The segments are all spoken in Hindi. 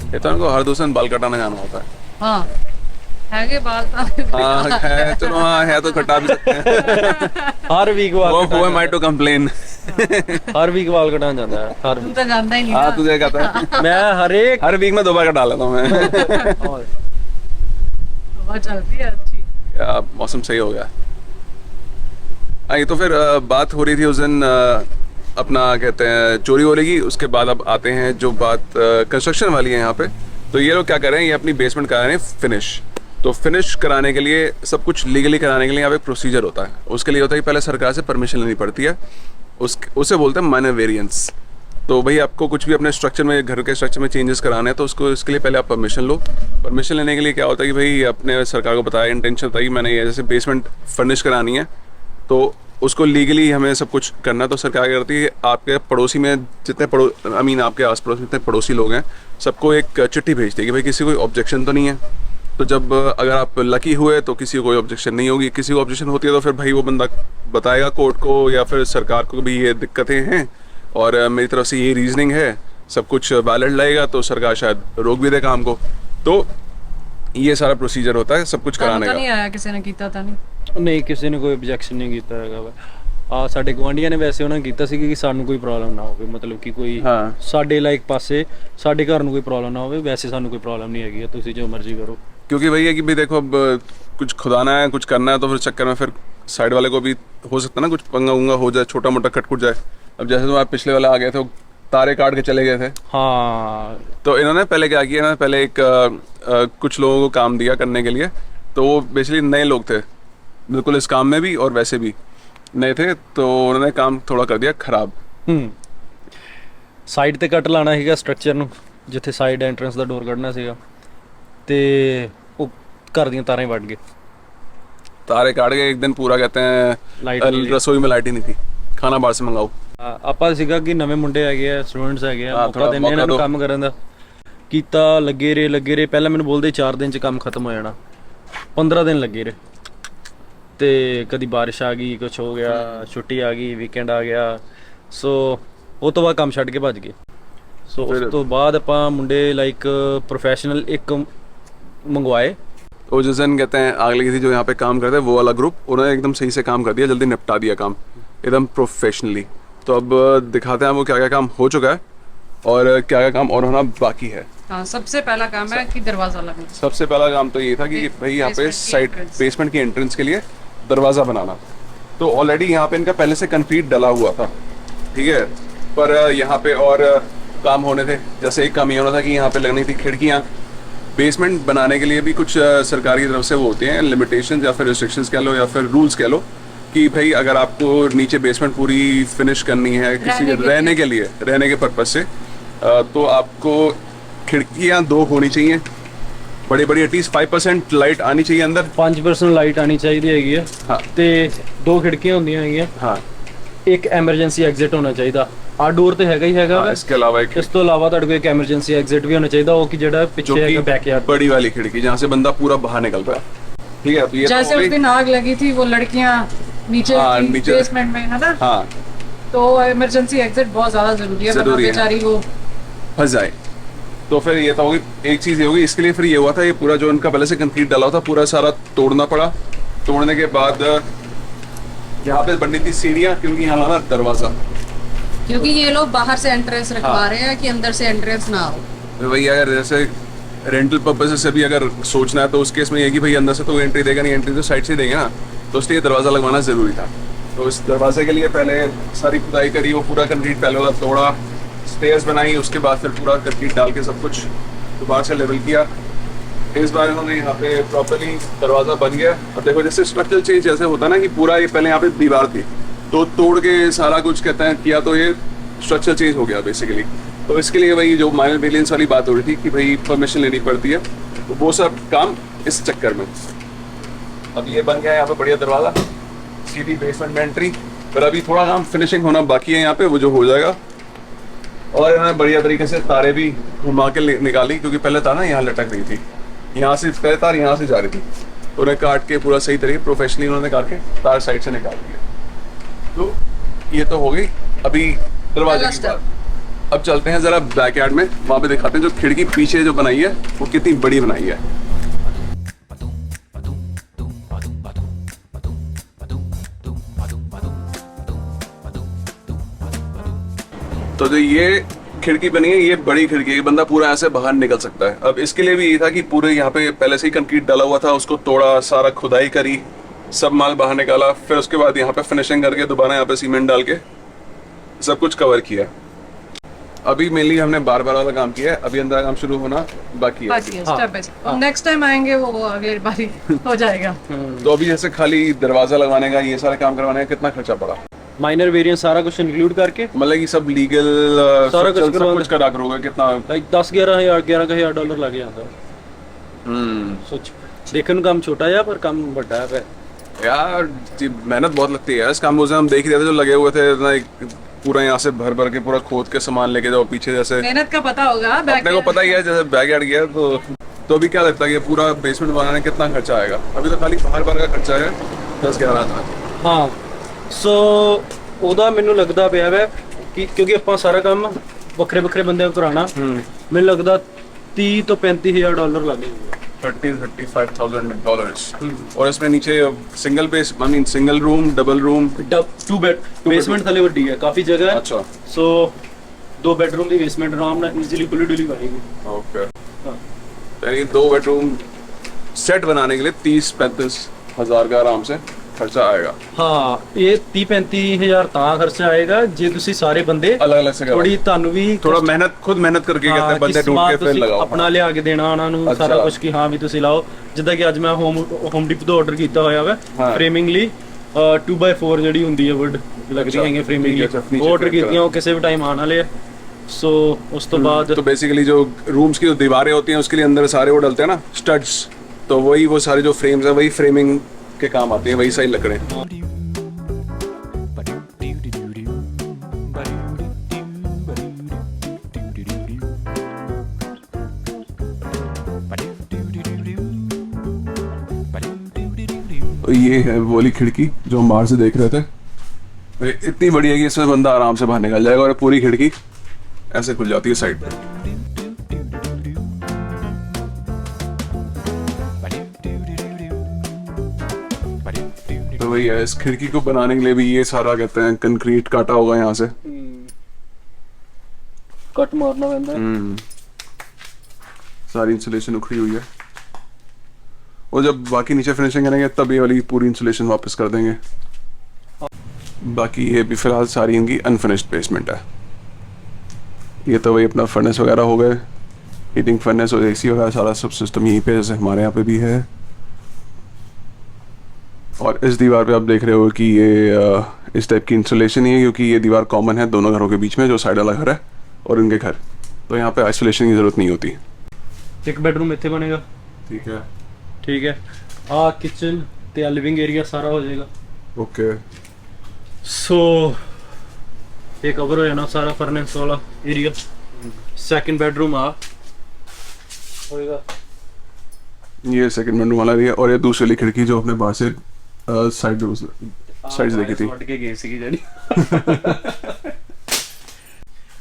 ये तो उनको हर दूसरे दिन बाल कटाने जाना होता है। हाँ हैगे बाल तो हाँ है, चलो हाँ है तो कटा भी सकते हैं। हर वीक वाल वो am I to complain? हर वीक वाल कटाना जाता है हर तुम तो जानता ही नहीं हाँ ना। तुझे कहता है मैं हर वीक में 2 बार कटा लेता हूँ मैं। हवा चल रही है अच्छी। या मौसम सही हो गया। हाँ ये तो फिर बात हो रही थी उस दिन अपना कहते हैं चोरी वोरी की। उसके बाद अब आते हैं जो बात कंस्ट्रक्शन वाली है यहाँ पे। तो ये लोग क्या कर रहे हैं, ये अपनी बेसमेंट करा रहे हैं फिनिश। तो फिनिश कराने के लिए सब कुछ लीगली कराने के लिए यहाँ पे प्रोसीजर होता है। उसके लिए होता है कि पहले सरकार से परमिशन लेनी पड़ती है। उसे बोलते हैं माइनर वेरिएंस। तो भाई आपको कुछ भी अपने स्ट्रक्चर में, घर के स्ट्रक्चर में चेंजेस कराने हैं तो उसको इसके लिए पहले आप परमिशन लो। परमिशन लेने के लिए क्या होता है कि भाई अपने सरकार को बताया, इंटेंशन बताई मैंने ये जैसे बेसमेंट फर्निश करानी है तो उसको लीगली हमें सब कुछ करना। तो सरकार क्या करती है, आपके पड़ोसी में जितने आपके आस पड़ोस में जितने पड़ोसी लोग हैं सबको एक चिट्ठी भेजती है कि भाई किसी कोई ऑब्जेक्शन तो नहीं है। तो जब अगर आप लकी हुए तो किसी को कोई ऑब्जेक्शन नहीं होगी। किसी को ऑब्जेक्शन होती है तो फिर भाई वो बंदा बताएगा कोर्ट को या फिर सरकार को भी ये दिक्कतें हैं और मेरी तरफ से ये रीजनिंग है, सब कुछ वैलिड लगेगा तो सरकार शायद रोक भी दे काम को। तो ये सारा प्रोसीजर होता है सब कुछ कराने का। नहीं आया किसी ने कीता था नहीं। ਨਹੀਂ ਕਿਸੇ ਨੇ ਕੋਈ ਆਬਜੈਕਸ਼ਨ ਨਹੀਂ ਕੀਤਾ ਹੈਗਾ ਵਾ। ਆ ਸਾਡੇ ਗਵਾਂਢੀਆਂ ਨੇ ਵੈਸੇ ਉਹਨਾਂ ਨੇ ਕੀਤਾ ਸੀ ਕਿ ਸਾਨੂੰ ਕੋਈ ਪ੍ਰੋਬਲਮ ਨਾ ਹੋਵੇ, ਮਤਲਬ ਕਿ ਕੋਈ ਸਾਡੇ ਲਾਈਕ ਪਾਸੇ ਸਾਡੇ ਘਰ ਨੂੰ ਕੋਈ ਪ੍ਰੋਬਲਮ ਨਾ ਹੋਵੇ। ਵੈਸੇ ਸਾਨੂੰ ਕੋਈ ਪ੍ਰੋਬਲਮ नहीं हैगी, ਤੁਸੀਂ जो मर्जी करो। क्योंकि वही है कि भाई देखो अब कुछ खुदाना है, कुछ करना है तो फिर चक्कर में फिर साइड वाले को भी हो सकता है ना कुछ पंगा उंगा हो जाए, छोटा मोटा कट जाए। अब जैसे तो आप पिछले वाले आ गए थे, तारे काट के चले गए थे। हाँ तो इन्होंने पहले क्या किया, इन्होंने पहले एक कुछ लोगों को काम दिया करने के लिए। तो वो बेसिकली नए लोग थे बिल्कुल इस काम में भी और वैसे भी नए थे। तो उन्होंने काम थोड़ा कर दिया खराब। ਸਾਈਡ ਤੇ ਕੱਟ ਲਾਣਾ ਸੀਗਾ ਸਟਰਕਚਰ ਨੂੰ, ਜਿੱਥੇ ਸਾਈਡ ਐਂਟਰੈਂਸ ਦਾ ਡੋਰ ਕੱਢਣਾ ਸੀਗਾ ਤੇ ਉਹ ਘਰ ਦੀਆਂ ਤਾਰਾਂ ਹੀ ਵੱਢ ਗਏ। तारे काट के एक दिन पूरा कहते लाइट हैं नहीं थी। रसोई में लाइट ही नहीं थी, खाना बाहर से मंगाओ। ਆਪਾਂ ਸੀਗਾ ਕਿ ਨਵੇਂ ਮੁੰਡੇ ਹੈਗੇ ਆ, ਸਟੂਡੈਂਟਸ ਹੈਗੇ ਆ, ਮੌਕਾ ਦਿੰਦੇ ਇਹਨਾਂ ਨੂੰ ਕੰਮ ਕਰਨ ਦਾ। ਕੀਤਾ, ਲੱਗੇ ਰਹੇ। ਪਹਿਲਾਂ ਮੈਨੂੰ ਬੋਲਦੇ 4 ਦਿਨ ਚ ਕੰਮ ਖਤਮ ਹੋ ਜਾਣਾ, 15 ਦਿਨ ਲੱਗੇ ਰਹੇ। ਤੇ ਕਦੀ ਬਾਰਿਸ਼ ਆ ਗਈ, ਕੁਝ ਹੋ ਗਿਆ, ਛੁੱਟੀ ਆ ਗਈ, ਵੀਕਐਂਡ ਆ ਗਿਆ। ਸੋ ਉਹ ਤੋਂ ਬਾਅਦ ਕੰਮ ਛੱਡ ਕੇ ਭੱਜ ਗਏ। ਸੋ ਉਸ ਤੋਂ ਬਾਅਦ ਆਪਾਂ ਮੁੰਡੇ ਲਾਈਕ प्रोफेशनल एक मंगवाए। वो जिस दिन कहते हैं आग लगी थी जो यहाँ पे काम करते हैं वो वाला ग्रुप, उन्होंने एकदम सही से काम कर दिया, जल्दी निपटा दिया काम एकदम प्रोफेशनली। तो अब दिखाते हैं वो क्या क्या काम हो चुका है और क्या क्या काम और होना बाकी है। हाँ सबसे पहला काम है कि दरवाजा लगना। सबसे पहला काम तो ये था कि भाई यहाँ पे साइड बेसमेंट की एंट्रेंस के लिए दरवाज़ा बनाना। तो ऑलरेडी यहाँ पे इनका पहले से कंक्रीट डला हुआ था, ठीक है। पर यहाँ पे और काम होने थे। जैसे एक काम ये होना था कि यहाँ पे लगनी थी खिड़कियाँ। बेसमेंट बनाने के लिए भी कुछ सरकार की तरफ से वो होते हैं लिमिटेशंस या फिर रिस्ट्रिक्शंस कह लो या फिर रूल्स कह लो कि भाई अगर आपको नीचे बेसमेंट पूरी फिनिश करनी है किसी रहने के लिए, रहने के पर्पज से, तो आपको खिड़कियाँ 2 होनी चाहिए बड़ी बड़ी, एटलीस्ट 5% लाइट आनी चाहिए अंदर, 5% ਲਾਈਟ ਆਣੀ ਚਾਹੀਦੀ ਹੈਗੀ ਆ। हाँ ਤੇ 2 ਖਿੜਕੀਆਂ ਹੁੰਦੀਆਂ ਹੈਗੀਆਂ। हाँ ਇੱਕ ਐਮਰਜੈਂਸੀ ਐਗਜ਼ਿਟ ਹੋਣਾ ਚਾਹੀਦਾ। ਆ ਡੋਰ ਤੇ ਹੈਗਾ ਹੀ ਹੈਗਾ ਵਾ। इसके अलावा एक ਇਸ ਤੋਂ ਇਲਾਵਾ ਤੁਹਾਡੇ ਕੋਲ ਇੱਕ ਐਮਰਜੈਂਸੀ ਐਗਜ਼ਿਟ ਵੀ ਹੋਣਾ ਚਾਹੀਦਾ, ਉਹ ਕਿ ਜਿਹੜਾ जो ਪਿੱਛੇ ਹੈਗਾ कि बैकयार्ड। बड़ी वाली खिड़की जहाँ से बंदा पूरा बाहर निकल रहा है, ठीक है। तो ये जैसे तो हो उस गई। दिन आग लगी थी वो लड़कियां नीचे हाँ, थी नीचे। बेसमेंट में है ना। हाँ तो इमरजेंसी एग्जिट बहुत ज्यादा जरूरी है, जरूरी है। बेचारी वो फंस जाए। तो फिर ये तो होगी एक चीज़ ये होगी। इसके लिए फिर ये हुआ था, ये पूरा जो इनका पहले से कंक्रीट डाला हुआ था पूरा सारा तोड़ना पड़ा। तोड़ने के बाद यहाँ पे बननी थी सीढ़ियाँ, क्योंकि यहाँ ना दरवाज़ा, क्योंकि ये लोग बाहर से एंट्रेंस रखवा रहे हैं कि अंदर से एंट्रेंस ना हो। तो भाई अगर जैसे रेंटल पर्पज से भी अगर सोचना है तो उस केस में ये कि भाई अंदर से तो एंट्री देगा नहीं, एंट्री तो साइड से देंगे ना, तो इसलिए दरवाज़ा लगवाना ज़रूरी था। तो इस दरवाजे के लिए पहले सारी खुदाई करी, वो पूरा कंक्रीट पहले वाला तोड़ा, स्टेयर्स बनाई, उसके बाद फिर पूरा कंक्रीट डाल के सब कुछ दोबारा से लेवल किया। इस बार इन्होंने यहाँ पे प्रॉपरली दरवाज़ा बन गया। अब देखो जैसे स्ट्रक्चर चेंज जैसे होता है ना कि पूरा ये पहले यहाँ पे दीवार थी तो तोड़ के सारा कुछ कहते हैं किया, तो ये स्ट्रक्चर चेंज हो गया बेसिकली। तो इसके लिए वही जो माइनर वेरिएंस वाली बात हो रही थी कि भाई परमिशन लेनी पड़ती है, तो वो सब काम इस चक्कर में। अब ये बन गया यहाँ पे बढ़िया दरवाज़ा, सीधी बेसमेंट में एंट्री। पर अभी थोड़ा काम फिनिशिंग होना बाकी है यहाँ पे, वो जो हो जाएगा। और इन्होंने बढ़िया तरीके से तारे भी घुमा के निकाली, क्योंकि पहले तार ना यहाँ लटक रही थी, यहाँ से पहले तार यहाँ से जा रही थी, तो उन्हें काट के पूरा सही तरीके प्रोफेशनली उन्होंने काट के तार साइड से निकाल दिया। तो ये तो हो गई अभी दरवाजे की बात। अब चलते हैं जरा बैकयार्ड में, वहां पे दिखाते हैं जो खिड़की पीछे जो बनाई है वो कितनी बड़ी बनाई है। तो जो ये खिड़की बनी है, ये बड़ी खिड़की है, बंदा पूरा ऐसे बाहर निकल सकता है। अब इसके लिए भी ये था कि पूरे यहाँ पे पहले से ही कंक्रीट डाला हुआ था, उसको तोड़ा, सारा खुदाई करी, सब माल बाहर निकाला, फिर उसके बाद यहाँ पे फिनिशिंग करके दोबारा यहाँ पे सीमेंट डाल के सब कुछ कवर किया। अभी मेनली हमने बार वाला काम किया है, अभी अंदर काम शुरू होना बाकी है। Step by step. Next time आएंगे वो अगली बारी हो जाएगा। तो अभी जैसे खाली दरवाजा लगाने का, ये सारे काम करवाने का कितना खर्चा पड़ा? माइनर वेरिएंट सारा कुछ इंक्लूड करके मतलब कि सब लीगल सारा कुछ सब कुछ करा करोगे कितना? लाइक 10-11 डॉलर लग जाता है। सोच देखने में काम छोटा है पर काम बड़ा है यार, जी मेहनत बहुत लगती है इस काम को। हम देख रहे थे जो लगे हुए थे इतना, पूरा यहाँ से भर भर के पूरा खोद के सामान लेके जाओ पीछे, जैसे मेहनत का पता होगा। अपने को पता ही है, जैसे बैकयार्ड गया तो अभी क्या लगता है कि पूरा बेसमेंट बनाने कितना खर्चा आएगा? अभी तो खाली बाहर का खर्चा है 10-11 हज़ार। हाँ, सो ਉਹਦਾ ਮੈਨੂੰ ਲੱਗਦਾ ਪਿਆ ਵੈ ਕਿ ਕਿਉਂਕਿ ਆਪਾਂ ਸਾਰਾ ਕੰਮ ਵੱਖਰੇ ਵੱਖਰੇ ਬੰਦਿਆਂ ਨੂੰ ਕਰਾਉਣਾ, ਮੈਨੂੰ ਲੱਗਦਾ 30 ਤੋਂ 35,000 ਡਾਲਰ ਲੱਗेगा। 30-35,000 डॉलर्स। और इसमें नीचे single base, I mean single room, double room, 2 bed basement थले ਵੱਡੀ ਹੈ, ਕਾਫੀ ਜਗ੍ਹਾ ਹੈ। अच्छा, सो 2 बेडरूम ਦੀ बेसमेंट ਆਰਾਮ ਨਾਲ ਈਜ਼ੀਲੀ ਫੁੱਲੀ ਡੁਲੀ ਬਣੇਗੀ। ओके। यानी 2 बेडरूम सेट बनाने के लिए 30-35 हज़ार का आराम से खर्चा आएगा। हाँ, ये 30-35,000 ਤਾਂ ਖਰਚਾ ਆਏਗਾ ਜੇ ਤੁਸੀਂ ਸਾਰੇ ਬੰਦੇ अलग अलग से ਥੋੜੀ ਤੁਹਾਨੂੰ ਵੀ थोड़ा मेहनत, खुद मेहनत करके कहते हैं बंदे ढूंढ के फिर लगाओ। ਆਪਣਾ ਲਿਆ ਕੇ ਦੇਣਾ ਉਹਨਾਂ ਨੂੰ ਅੱਛਾ। ਸਾਰਾ ਕੁਝ ਕਿ ਹਾਂ ਵੀ ਤੁਸੀਂ ਲਾਓ। ਜਿੱਦਾਂ ਕਿ ਅੱਜ ਮੈਂ ਹੋਮ ਡਿਪ ਤੋਂ ਆਰਡਰ ਕੀਤਾ ਹੋਇਆ ਵਾ ਹਾਂ। ਫਰੇਮਿੰਗ ਲਈ 2x4 ਜਿਹੜੀ ਹੁੰਦੀ ਹੈ ਵੁੱਡ ਲੱਗਦੀ ਹੈਗੀ ਫਰੇਮਿੰਗ ਲਈ, ਉਹ ਆਰਡਰ ਕੀਤੀਆਂ, ਉਹ ਕਿਸੇ ਵੀ ਟਾਈਮ ਆਉਣ ਵਾਲੇ ਆ। सो उस तो बाद तो बेसिकली जो रूम्स की जो दीवारें होती हैं उसके लिए अंदर सारे वो डलते हैं ना स्टड्स, तो वही वो सारे जो फ्रेम्स है वही फ्रेमिंग के काम आती हैं, वही सारी लकड़े। तो ये है वो वाली खिड़की जो हम बाहर से देख रहे थे, इतनी बड़ी है कि इसमें बंदा आराम से बाहर निकल जाएगा, और पूरी खिड़की ऐसे खुल जाती है साइड पे। तो वही है, इस खिड़की को बनाने के लिए भी ये सारा कहते हैं कंक्रीट काटा होगा यहाँ से, कट मारना पैंदा है। सारी इंसुलेशन उखड़ी हुई है, और जब बाकी नीचे फिनिशिंग करेंगे तब ये वाली पूरी इंसुलेशन वापस कर देंगे। बाकी ये भी फिलहाल सारी इनकी अनफिनिश्ड बेसमेंट है। ये तो वही अपना फर्नेस वगैरह हो गए, हीटिंग फर्नेस और एसी वगैरह सारा सब सिस्टम यहीं पे जैसे हमारे यहाँ पे भी है। और इस दीवार पे आप देख रहे हो कि ये इस टाइप की इंसुलेशन ही है, क्योंकि ये दीवार कॉमन है दोनों घरों के बीच में, जो साइड वाला घर है और उनके घर, तो यहाँ पे आइसोलेशन की ज़रूरत नहीं होती। एक बेडरूम इतने बनेगा, ठीक है, ठीक है। आ किचन ते लिविंग एरिया सारा हो जाएगा। ओके। सो ये कवर हो जाना सारा फर्नेस वाला एरिया। सेकंड बेडरूम आ होएगा, ये सेकंड बेडरूम वाला एरिया, और ये दूसरी वाली खिड़की जो अपने बाहर से साइड देखी थी, हट के गई सी जड़ी।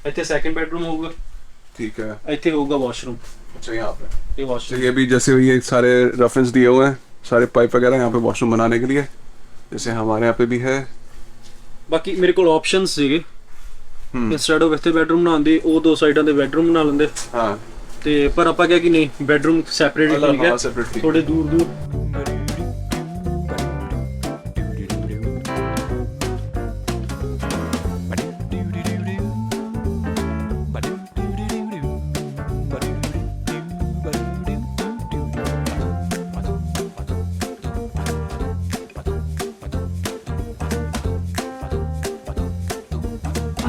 ਇੱਥੇ सेकंड बेडरूम होगा, ठीक है। ਇੱਥੇ होगा वॉशरूम। अच्छा, यहाँ पे ये वॉशरूम, ये भी जैसे ये सारे रेफरेंस दिए हुए हैं, सारे पाइप वगैरह यहाँ पे वॉशरूम बनाने के लिए, जैसे हमारे यहाँ पे भी है। ਬਾਕੀ ਮੇਰੇ ਕੋਲ ਆਪਸ਼ਨਸ ਸੀਗੇ, ਇੰਸਟੈਡ ਆਫ ਇੱਥੇ ਬੈਡਰੂਮ ਬਣਾਉਣ ਦੇ ਉਹ ਦੋ ਸਾਈਡਾਂ ਤੇ ਬੈਡਰੂਮ ਬਣਾ ਲੈਂਦੇ। हाँ, ਤੇ ਪਰ ਆਪਾਂ ਕਿਹਾ ਕਿ ਨਹੀਂ, ਬੈਡਰੂਮ ਸੈਪਰੇਟ ਹੀ ਠੀਕ ਹੈ, separate ਥੋੜੇ ਦੂਰ ਦੂਰ।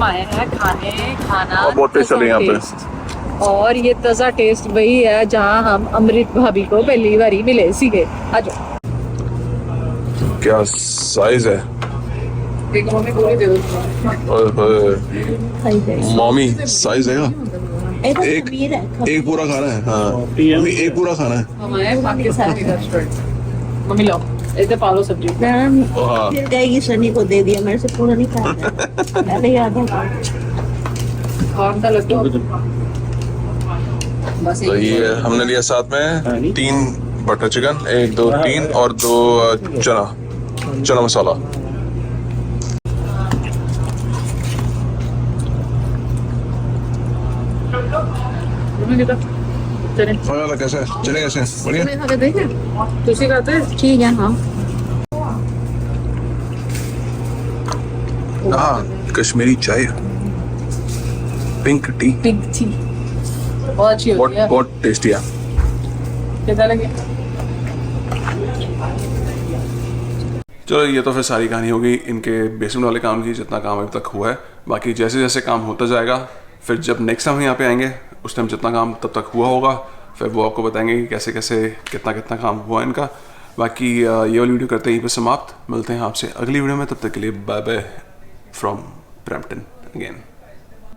आए हैं खाना और बहुत टेस्ट चल रही है यहाँ पे, और ये ताज़ा टेस्ट वही है जहाँ हम अमृत भाभी को पहली बारी मिले सीगे। आज क्या साइज है, एक मम्मी पूरी दे दो। मॉमी साइज है का? एक पूरा खाना है। हाँ, मम्मी एक पूरा खाना है। हमारे पाकिस्तानी रेस्टोरेंट। मम्मी लो इधर पालो सब्जी। फिर जाएगी, सनी को दे दिया, मेरे से पूरा नहीं खाया। पहले याद है कौन सा लगता है? बस तो ये हमने लिया साथ में 3 बटर चिकन, 1 2 3 और 2 चना मसाला। कैसे चले कैसे बढ़िया। तुझे कहते हैं ठीक है। हाँ हाँ कश्मीरी चाय, पिंक टी, पिंक थी बहुत अच्छी होती है। बहुत टेस्टी है। कैसा लगे? चलो ये तो फिर सारी कहानी होगी इनके बेसमेंट वाले काम की, जितना काम अभी तक हुआ है। बाकी जैसे जैसे काम होता जाएगा, फिर जब नेक्स्ट टाइम हम यहाँ पे आएंगे उस टाइम जितना काम तब तक हुआ होगा, फिर वो आपको बताएंगे कि कैसे कैसे कितना कितना काम हुआ इनका। बाकी ये वाली वीडियो करते यहीं पे समाप्त। मिलते हैं आपसे अगली वीडियो में, तब तक के लिए bye bye from Brampton again.